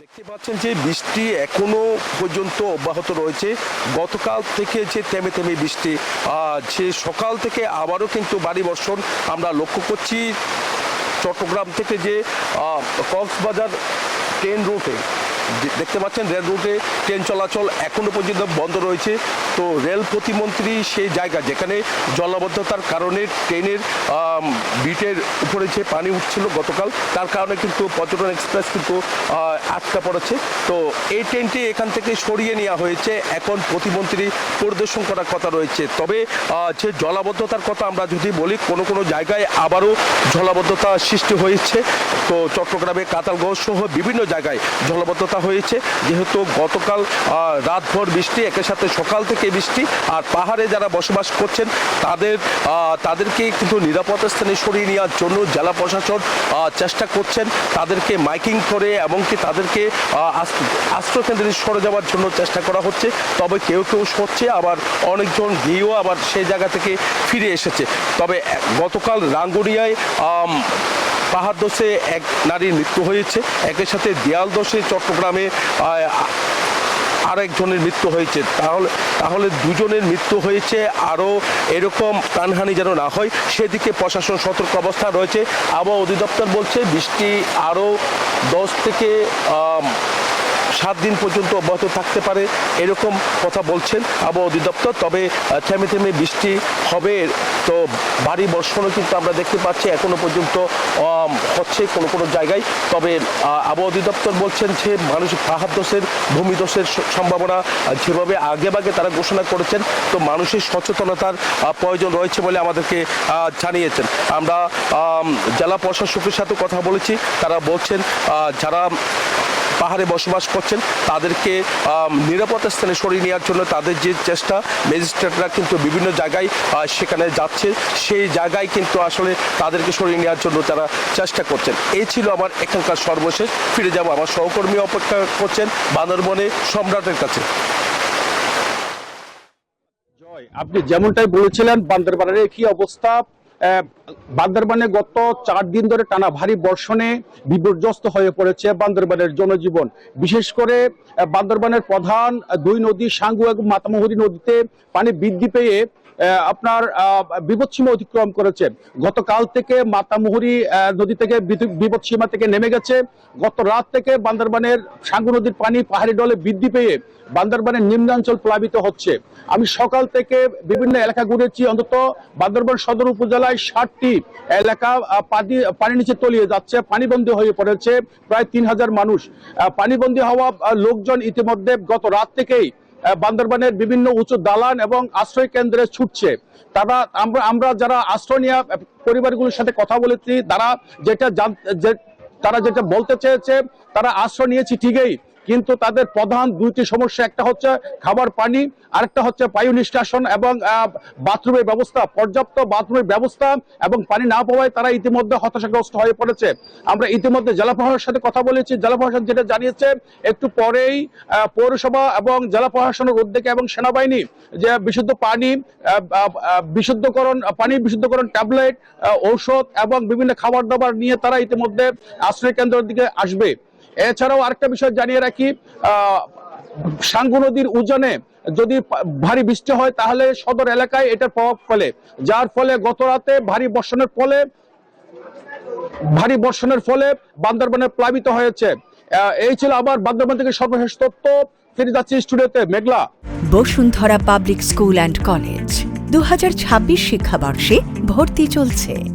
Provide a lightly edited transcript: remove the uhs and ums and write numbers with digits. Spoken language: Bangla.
দেখতে পাচ্ছেন যে বৃষ্টি এখনো পর্যন্ত অব্যাহত রয়েছে। গতকাল থেকে যে থেমে থেমে বৃষ্টি, যে সকাল থেকে আবারও কিন্তু ভারী বর্ষণ আমরা লক্ষ্য করছি। চট্টগ্রাম থেকে যে কক্সবাজার ট্রেন রুটে দেখতে পাচ্ছেন, রেল রুটে ট্রেন চলাচল এখনো পর্যন্ত বন্ধ রয়েছে। তো রেল প্রতিমন্ত্রী সেই জায়গা যেখানে জলাবদ্ধতার কারণে ট্রেনের বিটের উপরে যে পানি উঠছিল গতকাল, তার কারণে কিন্তু পর্যটন এক্সপ্রেস কিন্তু আটকা পড়েছে। তো এই ট্রেনটি এখান থেকে সরিয়ে নেওয়া হয়েছে, এখন প্রতিমন্ত্রী পরিদর্শন করার কথা রয়েছে। তবে যে জলাবদ্ধতার কথা আমরা যদি বলি, কোনো কোনো জায়গায় আবারও জলাবদ্ধতা সৃষ্টি হয়েছে। তো চট্টগ্রামে কাতালগঞ্জ সহ বিভিন্ন জায়গায় জলাবদ্ধতা হয়েছে, যেহেতু গতকাল রাতভর বৃষ্টি, একের সাথে সকাল থেকে বৃষ্টি। আর পাহাড়ে যারা বসবাস করছেন তাদেরকে কিন্তু নিরাপদ স্থানে সরিয়ে নেওয়ার জন্য জেলা প্রশাসন চেষ্টা করছেন, তাদেরকে মাইকিং করে এমনকি তাদেরকে আশ্রয়কেন্দ্রে সরে যাওয়ার জন্য চেষ্টা করা হচ্ছে। তবে কেউ কেউ সরছে, আবার অনেকজন গিয়েও আবার সেই জায়গা থেকে ফিরে এসেছে। তবে গতকাল রাঙ্গুনিয়ায় পাহাড় ধসে এক নারীর মৃত্যু হয়েছে, একের সাথে দেয়াল ধসে চট্টগ্রামে আরেকজনের মৃত্যু হয়েছে। তাহলে দুজনের মৃত্যু হয়েছে। আরও এরকম প্রাণহানি যেন না হয় সেদিকে প্রশাসন সতর্ক অবস্থা রয়েছে। আবহাওয়া অধিদপ্তর বলছে বৃষ্টি আরও 10 থেকে 7 দিন পর্যন্ত অব্যাহত থাকতে পারে, এরকম কথা বলছেন আবহাওয়া অধিদপ্তর। তবে থেমে থেমে বৃষ্টি হবে। তো ভারী বর্ষণও কিন্তু আমরা দেখতে পাচ্ছি এখনো পর্যন্ত হচ্ছে কোনো কোনো জায়গায়। তবে আবহাওয়া অধিদপ্তর বলছেন যে মানুষের পাহাড় ধসের, ভূমিধসের সম্ভাবনা যেভাবে আগেভাগে তারা ঘোষণা করেছেন, তো মানুষের সচেতনতার প্রয়োজন রয়েছে বলে আমাদেরকে জানিয়েছেন। আমরা জেলা প্রশাসকের সাথে কথা বলেছি, তারা বলছেন যারা পাহাড়ে বসবাস করছেন তাদেরকে নিরাপদ স্থানে সরিয়ে নেওয়ার জন্য তাদের যে চেষ্টা, ম্যাজিস্ট্রেটরা কিন্তু বিভিন্ন জায়গায় সেখানে যাচ্ছে, সেই জায়গায় কিন্তু আসলে তাদেরকে সরিয়ে নেওয়ার জন্য তারা চেষ্টা করছেন। এই ছিল আমার এখানকার সর্বশেষ। ফিরে যাব, আমার সহকর্মী অপেক্ষা করছেন বান্দরবনে সম্রাটের কাছে। জয়, আপনি যেমনটাই বলেছিলেন বান্দরবানের কি অবস্থা। বান্দরবানে গত 4 দিন ধরে টানা ভারী বর্ষণে বিপর্যস্ত হয়ে পড়েছে বান্দরবানের জনজীবন। বিশেষ করে বান্দরবানের প্রধান 2 নদী সাঙ্গু এবং মাতামুহুরী নদীতে পানি বৃদ্ধি পেয়ে আপনার বিপদসীমা অতিক্রম করেছে। গতকাল থেকে মাতামুহুরী নদী থেকে বিপদসীমা থেকে নেমে গেছে। গত রাত থেকে বান্দরবানের সাঙ্গু নদীর পানি পাহাড়ি ঢলে বৃদ্ধি পেয়ে বান্দরবানের নিম্নাঞ্চল প্লাবিত হচ্ছে। আমি সকাল থেকে বিভিন্ন এলাকা ঘুরেছি, অন্তত বান্দরবান সদর উপজেলায় 60টি এলাকা পানি নিচে তলিয়ে যাচ্ছে, পানিবন্দী হয়ে পড়েছে প্রায় 3000 মানুষ। পানিবন্দী হওয়া লোকজন ইতিমধ্যে গত রাত থেকেই বান্দরবানের বিভিন্ন উঁচু দালান এবং আশ্রয় কেন্দ্রে ছুটছে। আমরা যারা আশ্রয় নেওয়া পরিবারগুলোর সাথে কথা বলেছি, তারা যেটা বলতে চেয়েছে, তারা আশ্রয় নিয়েছে ঠিকই, কিন্তু তাদের প্রধান 2টি সমস্যা, একটা হচ্ছে খাবার পানি, আরেকটা হচ্ছে বায়ু নিষ্কাশন এবং বাথরুমের ব্যবস্থা। পর্যাপ্ত বাথরুমের ব্যবস্থা এবং পানি না পাওয়ায় তারা ইতিমধ্যে হতাশাগ্রস্ত হয়ে পড়েছে। আমরা ইতিমধ্যে জেলা প্রশাসনের সাথে কথা বলেছি, জেলা প্রশাসন যেটা জানিয়েছে, একটু পরেই পৌরসভা এবং জেলা প্রশাসনের উদ্যোগে এবং সেনাবাহিনী যে বিশুদ্ধ পানি বিশুদ্ধকরণ ট্যাবলেট, ঔষধ এবং বিভিন্ন খাবার দাবার নিয়ে তারা ইতিমধ্যে আশ্রয় কেন্দ্রের দিকে আসবে। এছাড়াও আরেকটা বিষয় জানিয়ে রাখি, সাঙ্গু নদীর উজানে যদি ভারী বৃষ্টি হয় তাহলে সদর এলাকায় এটার প্রভাব ফেলে, যার ফলে গত রাতে ভারী বর্ষণের ফলে বান্দরবানে প্লাবিত হয়েছে। এই ছিল আবার বান্দরবান থেকে সর্বশেষ তথ্য। ফিরে যাচ্ছি স্টুডিওতে। Meghla. Bashundhara public school and college 2026 শিক্ষাবর্ষে ভর্তি চলছে।